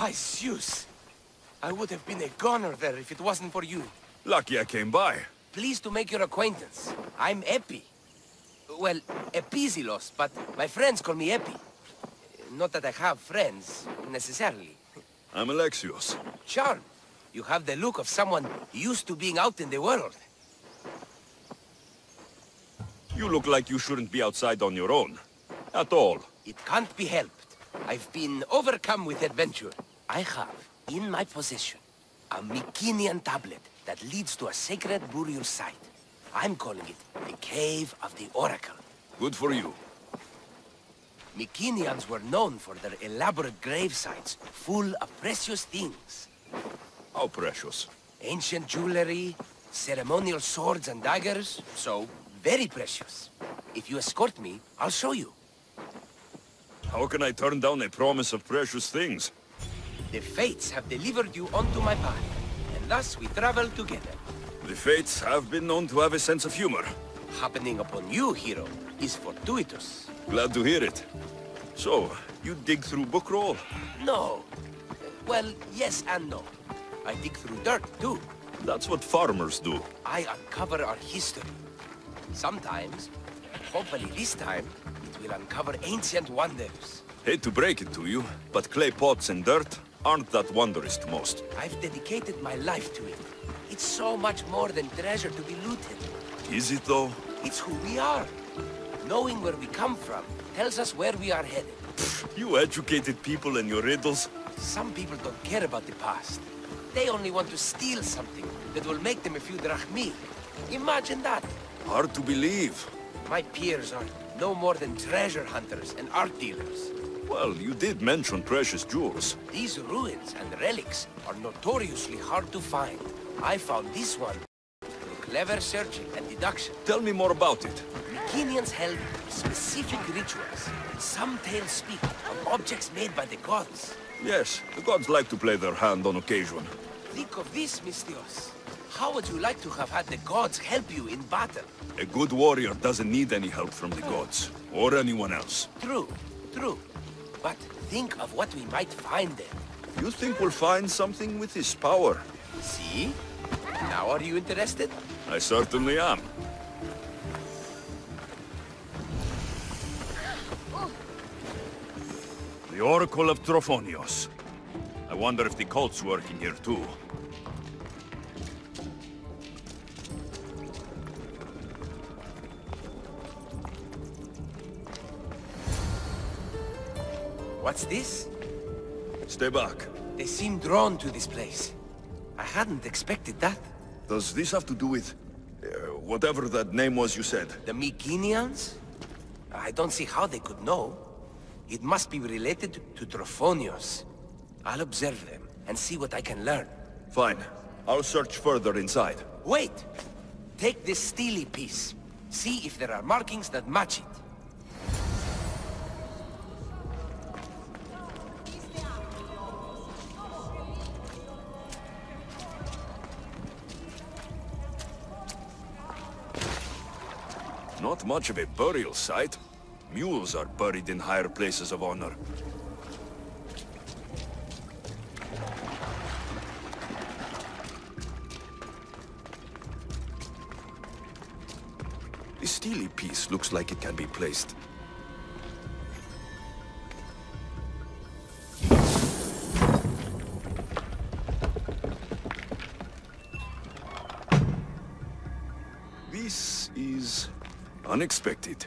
By Zeus! I would have been a goner there if it wasn't for you. Lucky I came by. Pleased to make your acquaintance. I'm Eppie. Well, Episilos, but my friends call me Eppie. Not that I have friends, necessarily. I'm Alexios. Charmed. You have the look of someone used to being out in the world. You look like you shouldn't be outside on your own. At all. It can't be helped. I've been overcome with adventure. I have, in my possession, a Mycenaean tablet that leads to a sacred burial site. I'm calling it the Cave of the Oracle. Good for you. Mycenaeans were known for their elaborate grave sites, full of precious things. How precious? Ancient jewelry, ceremonial swords and daggers, so very precious. If you escort me, I'll show you. How can I turn down a promise of precious things? The Fates have delivered you onto my path, and thus we travel together. The Fates have been known to have a sense of humor. Happening upon you, hero, is fortuitous. Glad to hear it. So, you dig through book roll? No. Well, yes and no. I dig through dirt, too. That's what farmers do. I uncover our history. Sometimes, hopefully this time, it will uncover ancient wonders. Hate to break it to you, but clay pots and dirt aren't that wondrous to most. I've dedicated my life to it. It's so much more than treasure to be looted. Is it though? It's who we are. Knowing where we come from tells us where we are headed. You educated people and your riddles. Some people don't care about the past. They only want to steal something that will make them a few drachmi. Imagine that. Hard to believe. My peers are no more than treasure hunters and art dealers. Well, you did mention precious jewels. These ruins and relics are notoriously hard to find. I found this one through clever searching and deduction. Tell me more about it. Mycenaeans held specific rituals. Some tales speak of objects made by the gods. Yes, the gods like to play their hand on occasion. Think of this, Mystios. How would you like to have had the gods help you in battle? A good warrior doesn't need any help from the gods, or anyone else. True, true. But think of what we might find there. You think we'll find something with his power? See? Now are you interested? I certainly am. The Oracle of Trophonios. I wonder if the cult's working here too. What's this? Stay back. They seem drawn to this place. I hadn't expected that. Does this have to do with... whatever that name was you said? The Mycenaeans? I don't see how they could know. It must be related to Trophonios. I'll observe them and see what I can learn. Fine. I'll search further inside. Wait! Take this steely piece. See if there are markings that match it. Not much of a burial site. Mules are buried in higher places of honor. The steely piece looks like it can be placed. This is unexpected.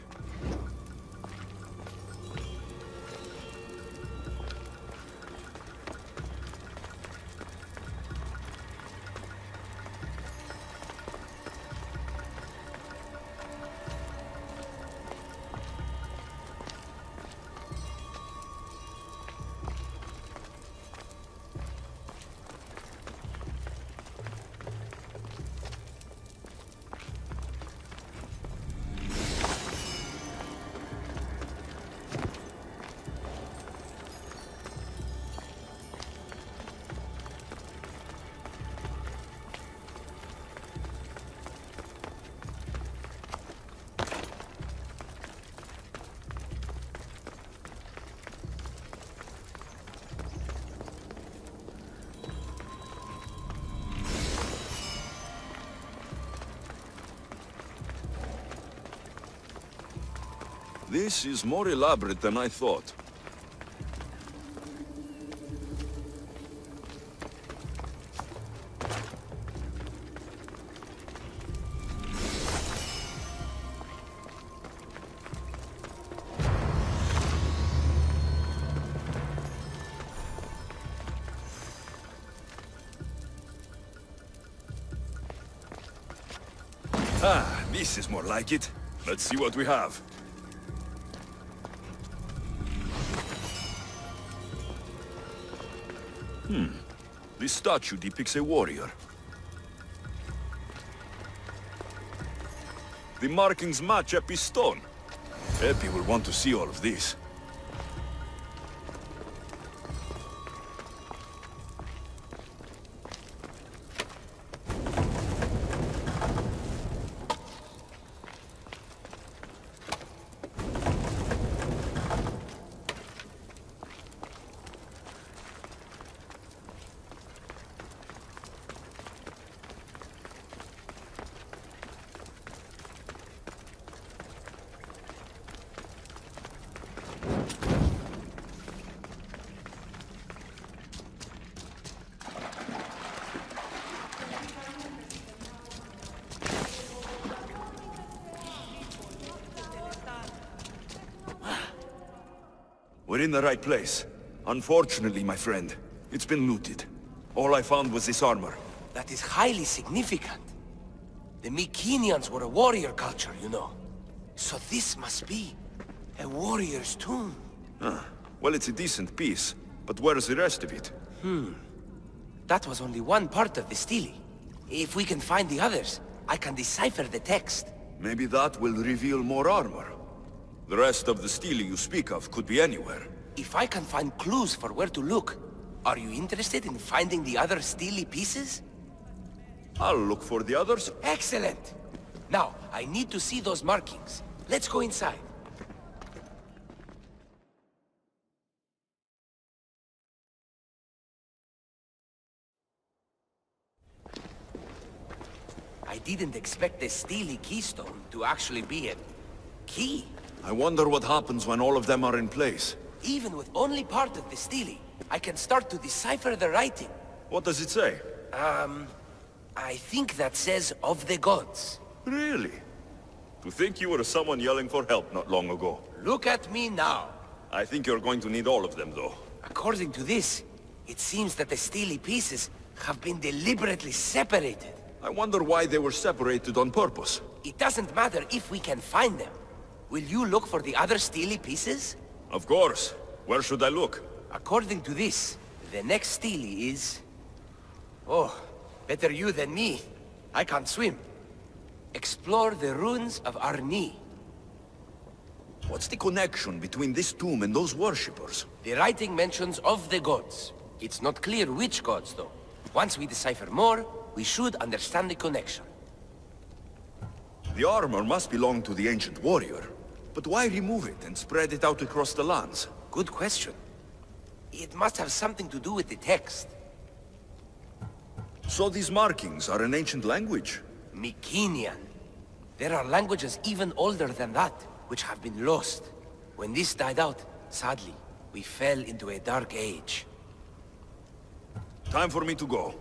This is more elaborate than I thought. Ah, this is more like it. Let's see what we have. This statue depicts a warrior. The markings match Eppie's stone. Eppie will want to see all of this. We're in the right place. Unfortunately, my friend, it's been looted. All I found was this armor. That is highly significant. The Mycenaeans were a warrior culture, you know. So this must be a warrior's tomb. Well, it's a decent piece, but where's the rest of it? That was only one part of the stele. If we can find the others, I can decipher the text. Maybe that will reveal more armor. The rest of the stele you speak of could be anywhere. If I can find clues for where to look, are you interested in finding the other stele pieces? I'll look for the others. Excellent! Now, I need to see those markings. Let's go inside. I didn't expect the stele keystone to actually be a key. I wonder what happens when all of them are in place. Even with only part of the stele, I can start to decipher the writing. What does it say? I think that says of the gods. Really? To think you were someone yelling for help not long ago. Look at me now. I think you're going to need all of them, though. According to this, it seems that the stele pieces have been deliberately separated. I wonder why they were separated on purpose. It doesn't matter if we can find them. Will you look for the other stele pieces? Of course. Where should I look? According to this, the next stele is... Oh, better you than me. I can't swim. Explore the ruins of Arni. What's the connection between this tomb and those worshippers? The writing mentions of the gods. It's not clear which gods, though. Once we decipher more, we should understand the connection. The armor must belong to the ancient warrior. But why remove it and spread it out across the lands? Good question. It must have something to do with the text. So these markings are an ancient language? Mycenaean. There are languages even older than that, which have been lost. When this died out, sadly, we fell into a dark age. Time for me to go.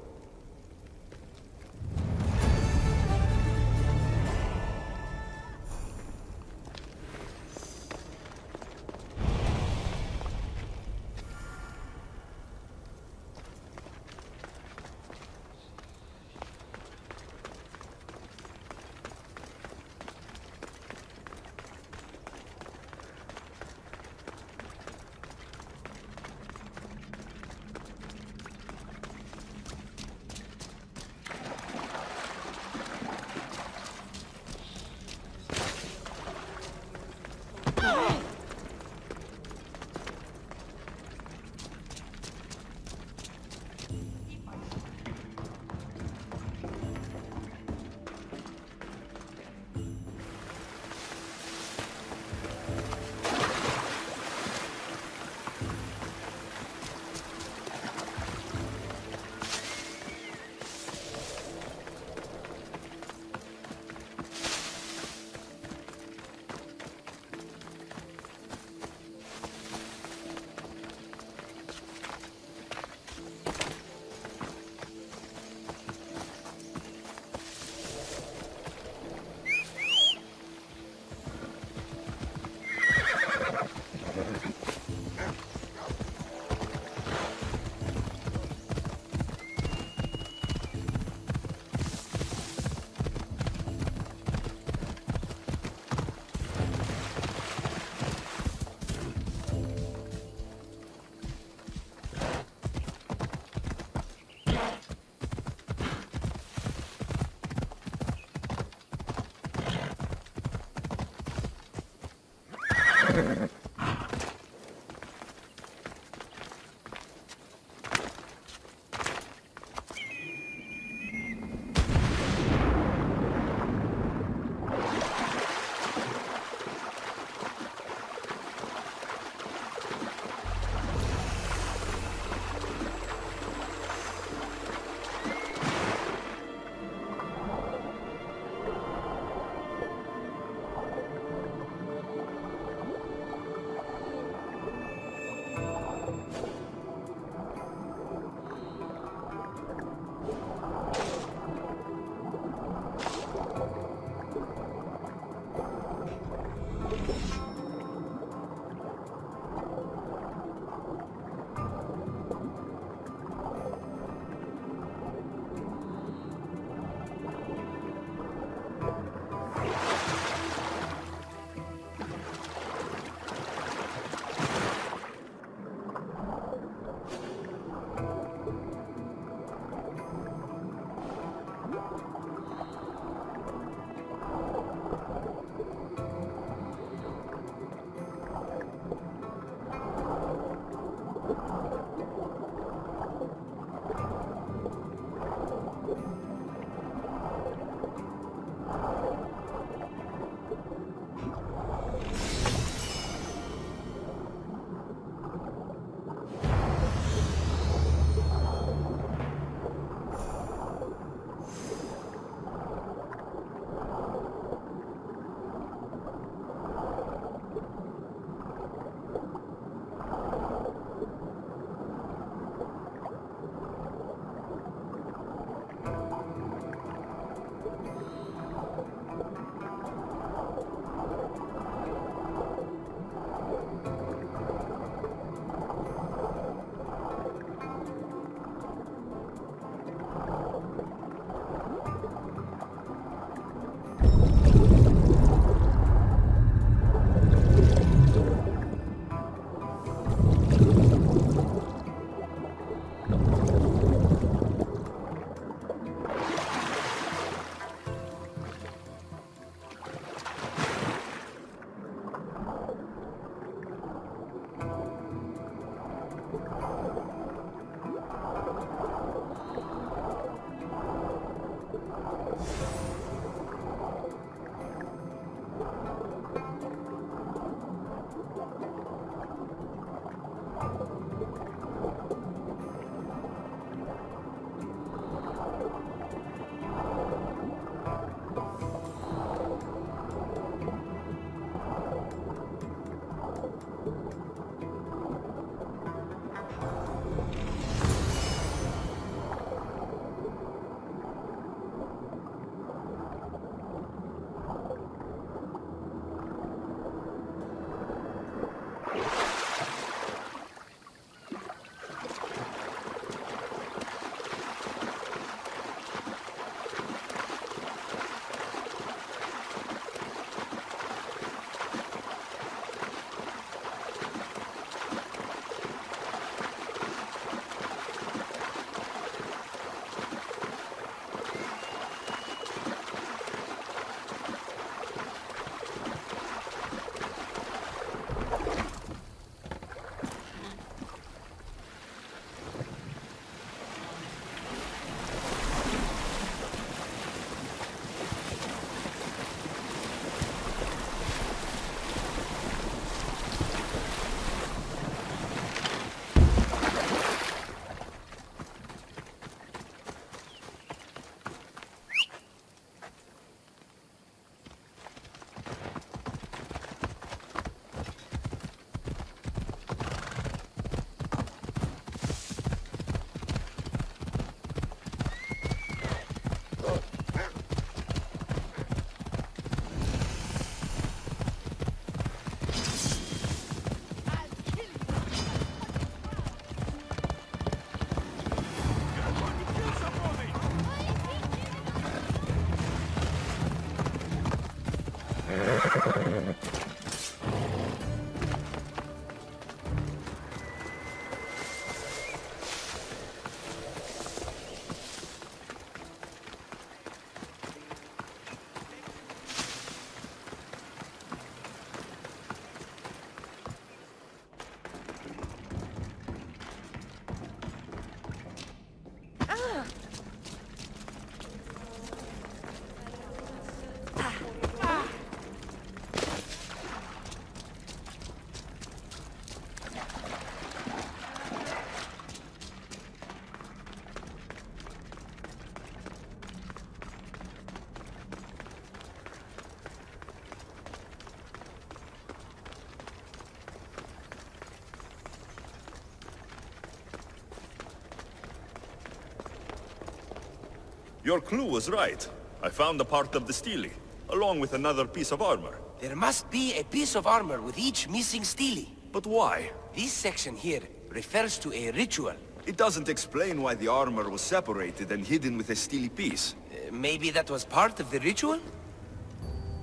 Your clue was right. I found a part of the stele, along with another piece of armor. There must be a piece of armor with each missing stele. But why? This section here refers to a ritual. It doesn't explain why the armor was separated and hidden with a stele piece. Maybe that was part of the ritual?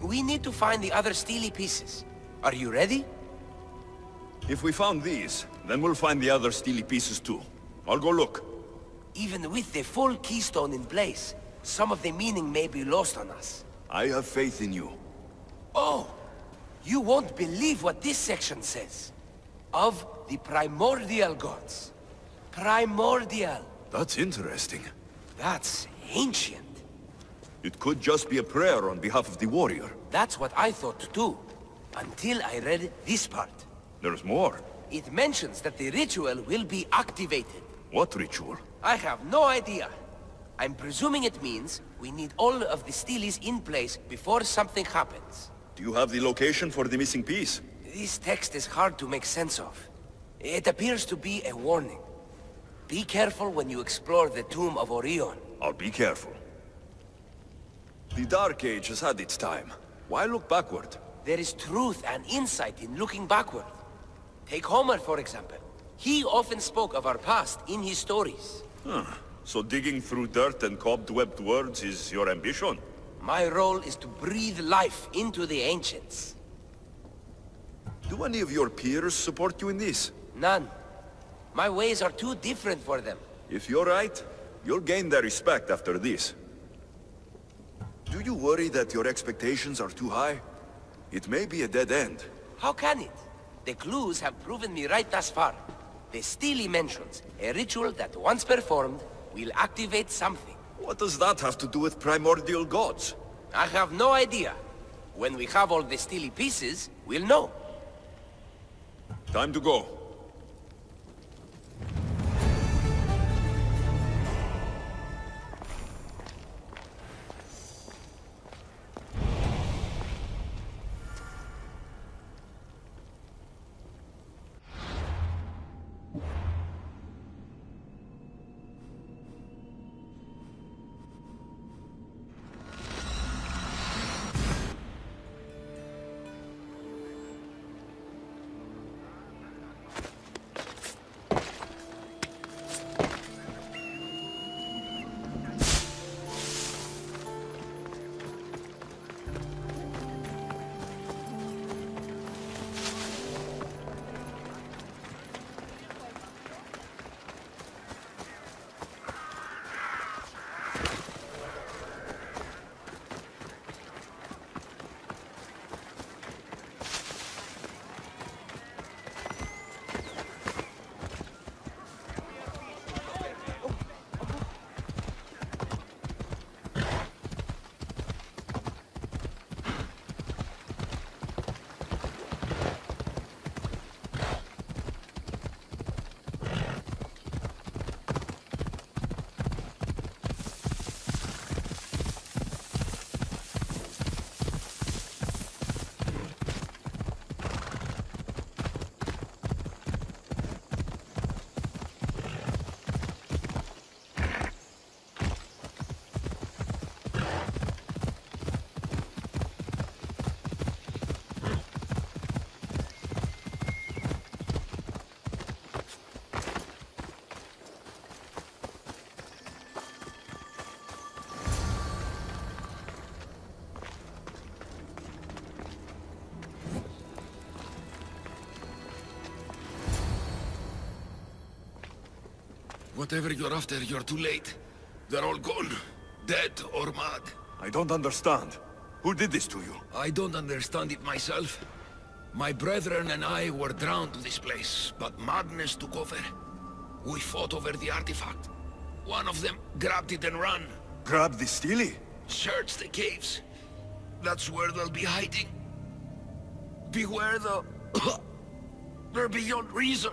We need to find the other stele pieces. Are you ready? If we found these, then we'll find the other stele pieces too. I'll go look. Even with the full keystone in place, some of the meaning may be lost on us. I have faith in you. Oh! You won't believe what this section says. Of the primordial gods. Primordial. That's interesting. That's ancient. It could just be a prayer on behalf of the warrior. That's what I thought too. Until I read this part. There's more. It mentions that the ritual will be activated. What ritual? I have no idea. I'm presuming it means we need all of the steles in place before something happens. Do you have the location for the missing piece? This text is hard to make sense of. It appears to be a warning. Be careful when you explore the tomb of Orion. I'll be careful. The Dark Age has had its time. Why look backward? There is truth and insight in looking backward. Take Homer, for example. He often spoke of our past in his stories. So digging through dirt and cobwebbed words is your ambition? My role is to breathe life into the ancients. Do any of your peers support you in this? None. My ways are too different for them. If you're right, you'll gain their respect after this. Do you worry that your expectations are too high? It may be a dead end. How can it? The clues have proven me right thus far. The stele mentions a ritual that once performed will activate something. What does that have to do with primordial gods? I have no idea. When we have all the stele pieces, we'll know. Time to go. Whatever you're after, you're too late. They're all gone. Dead or mad. I don't understand. Who did this to you? I don't understand it myself. My brethren and I were drawn to this place, but madness took over. We fought over the artifact. One of them grabbed it and ran. Grab the stele? Search the caves. That's where they'll be hiding. Beware the... They're beyond reason.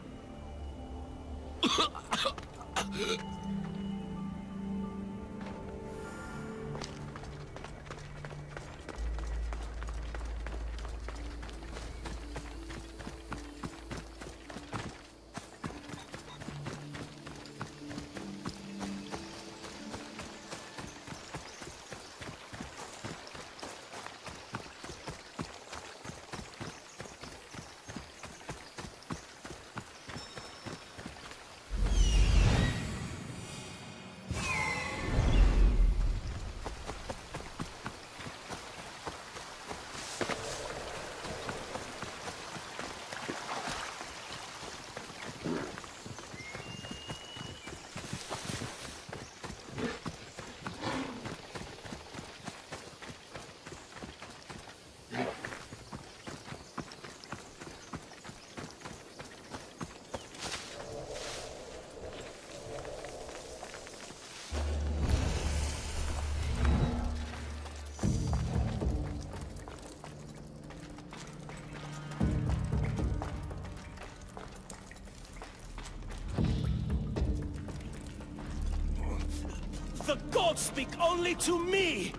gods speak only to me!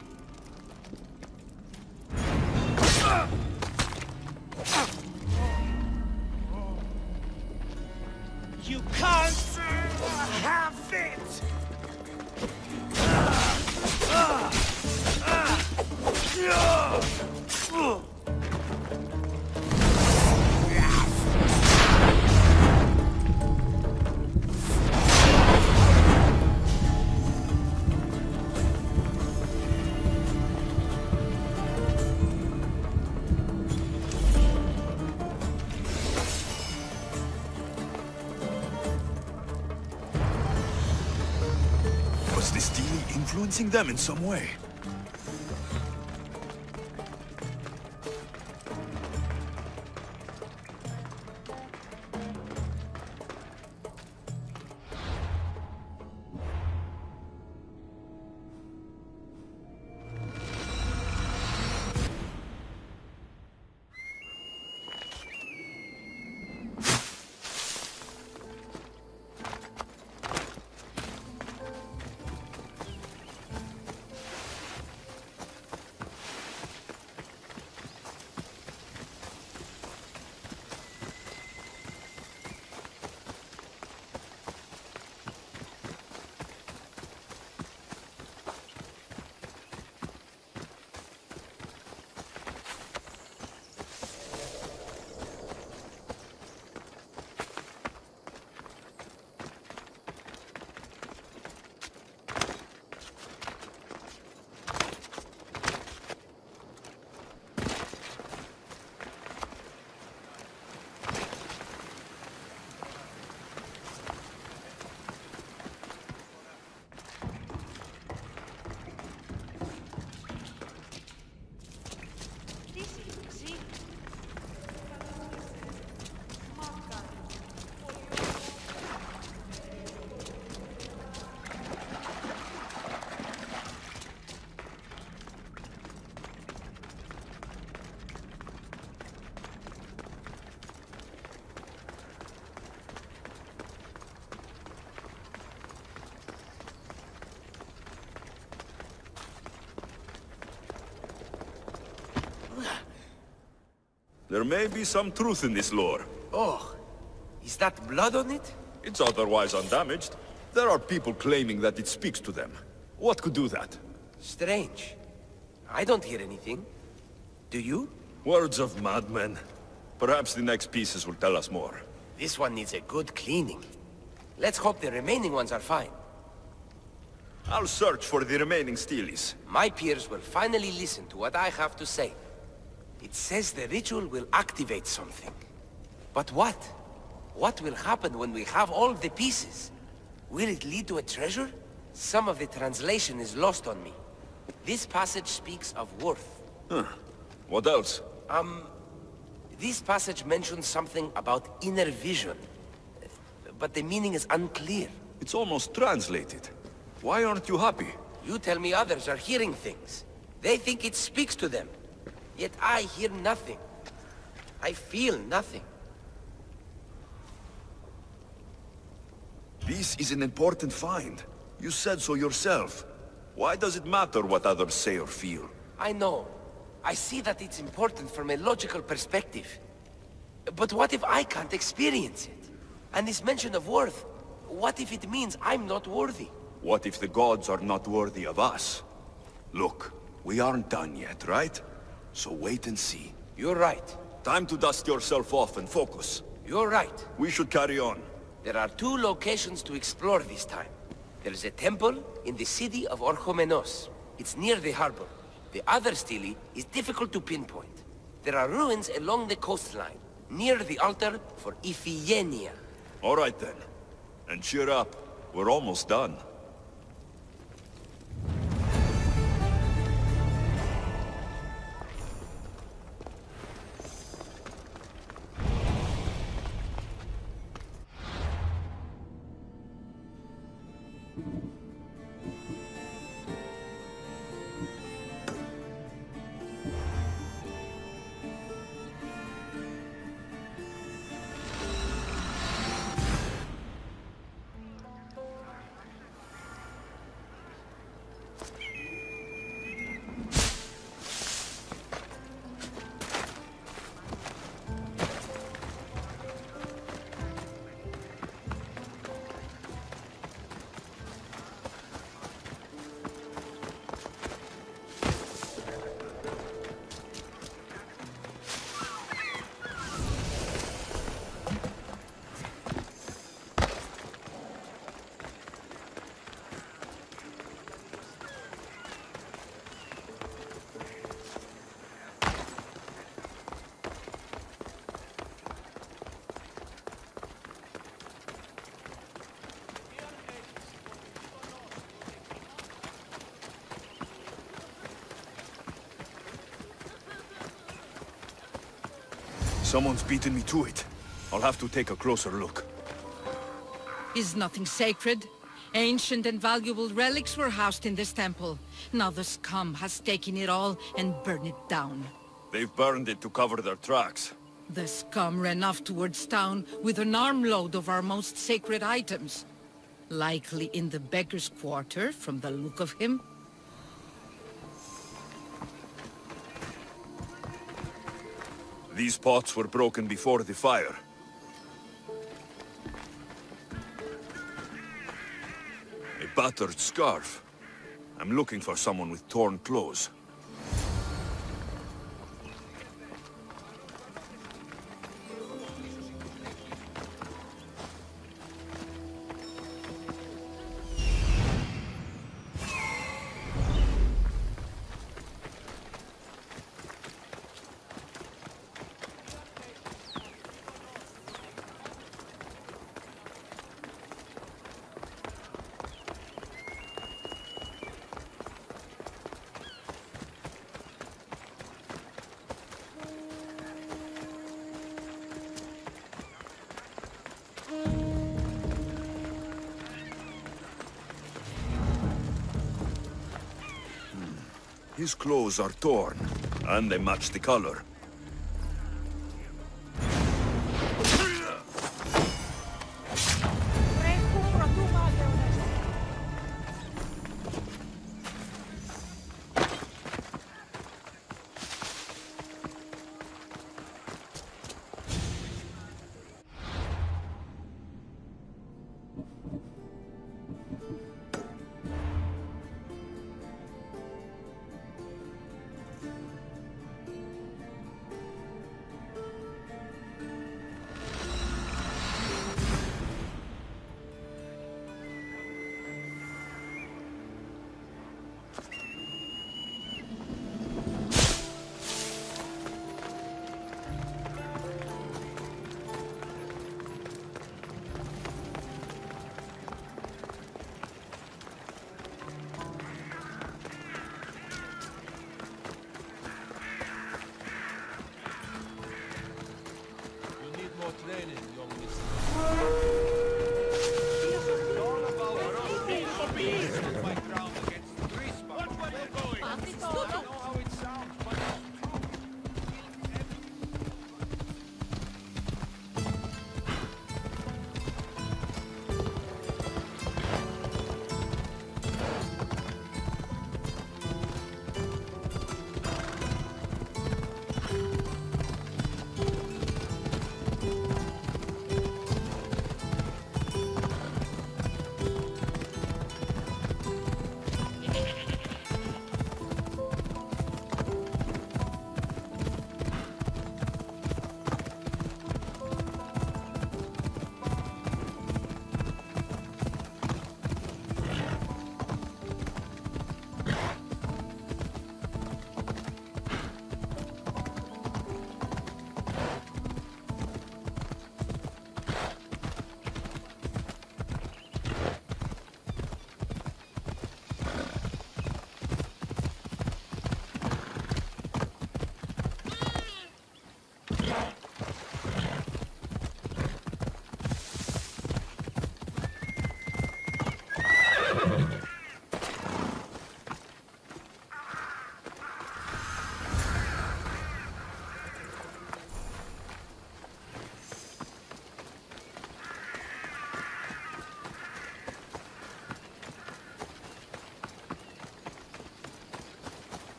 You can't have it! Was this deal influencing them in some way? There may be some truth in this lore. Oh, is that blood on it? It's otherwise undamaged. There are people claiming that it speaks to them. What could do that? Strange. I don't hear anything. Do you? Words of madmen. Perhaps the next pieces will tell us more. This one needs a good cleaning. Let's hope the remaining ones are fine. I'll search for the remaining steelies. My peers will finally listen to what I have to say. It says the ritual will activate something. But what? What will happen when we have all the pieces? Will it lead to a treasure? Some of the translation is lost on me. This passage speaks of worth. Huh. What else? This passage mentions something about inner vision. But the meaning is unclear. It's almost translated. Why aren't you happy? You tell me others are hearing things. They think it speaks to them. Yet I hear nothing. I feel nothing. This is an important find. You said so yourself. Why does it matter what others say or feel? I know. I see that it's important from a logical perspective. But what if I can't experience it? And this mention of worth, what if it means I'm not worthy? What if the gods are not worthy of us? Look, we aren't done yet, right? So wait and see. You're right. Time to dust yourself off and focus. You're right. We should carry on. There are 2 locations to explore this time. There is a temple in the city of Orchomenos. It's near the harbor. The other stele is difficult to pinpoint. There are ruins along the coastline, near the altar for Iphigenia. All right then. And cheer up. We're almost done. Someone's beaten me to it. I'll have to take a closer look. Is nothing sacred? Ancient and valuable relics were housed in this temple. Now the scum has taken it all and burned it down. They've burned it to cover their tracks. The scum ran off towards town with an armload of our most sacred items. Likely in the beggar's quarter, from the look of him. These pots were broken before the fire. A battered scarf. I'm looking for someone with torn clothes. His clothes are torn, and they match the color.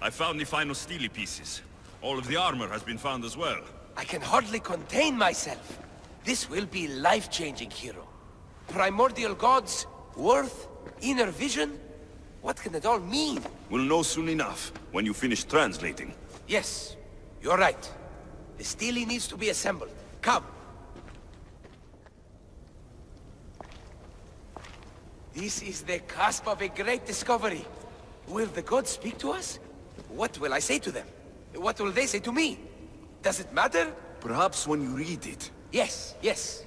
I found the final steely pieces. All of the armor has been found as well. I can hardly contain myself. This will be life-changing, hero. Primordial gods, worth, inner vision. What can it all mean? We'll know soon enough, when you finish translating. Yes, you're right. The stele needs to be assembled. Come. This is the cusp of a great discovery. Will the gods speak to us? What will I say to them? What will they say to me? Does it matter? Perhaps when you read it. Yes, yes.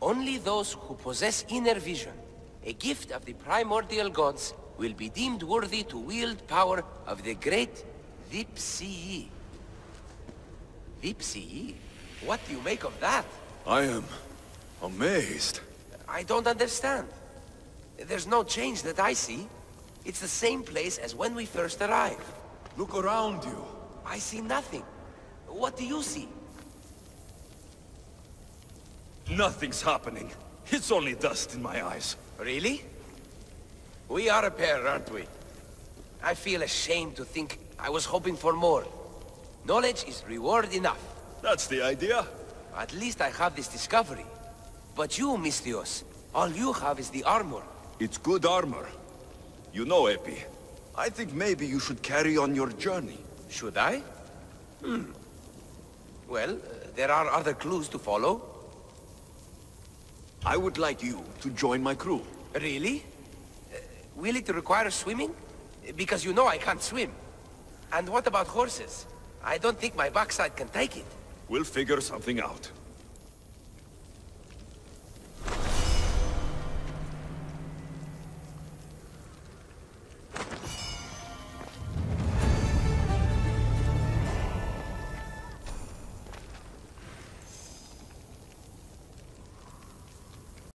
Only those who possess inner vision, a gift of the primordial gods, will be deemed worthy to wield power of the great Vipsii. Vipsii? What do you make of that? I am amazed. I don't understand. There's no change that I see. It's the same place as when we first arrived. Look around you. I see nothing. What do you see? Nothing's happening. It's only dust in my eyes. Really? We are a pair, aren't we? I feel ashamed to think I was hoping for more. Knowledge is reward enough. That's the idea. At least I have this discovery. But you, Misthios, all you have is the armor. It's good armor. You know, Eppie, I think maybe you should carry on your journey. Should I? Well, there are other clues to follow. I would like you to join my crew. Really? Will it require swimming? Because you know I can't swim. And what about horses? I don't think my backside can take it. We'll figure something out.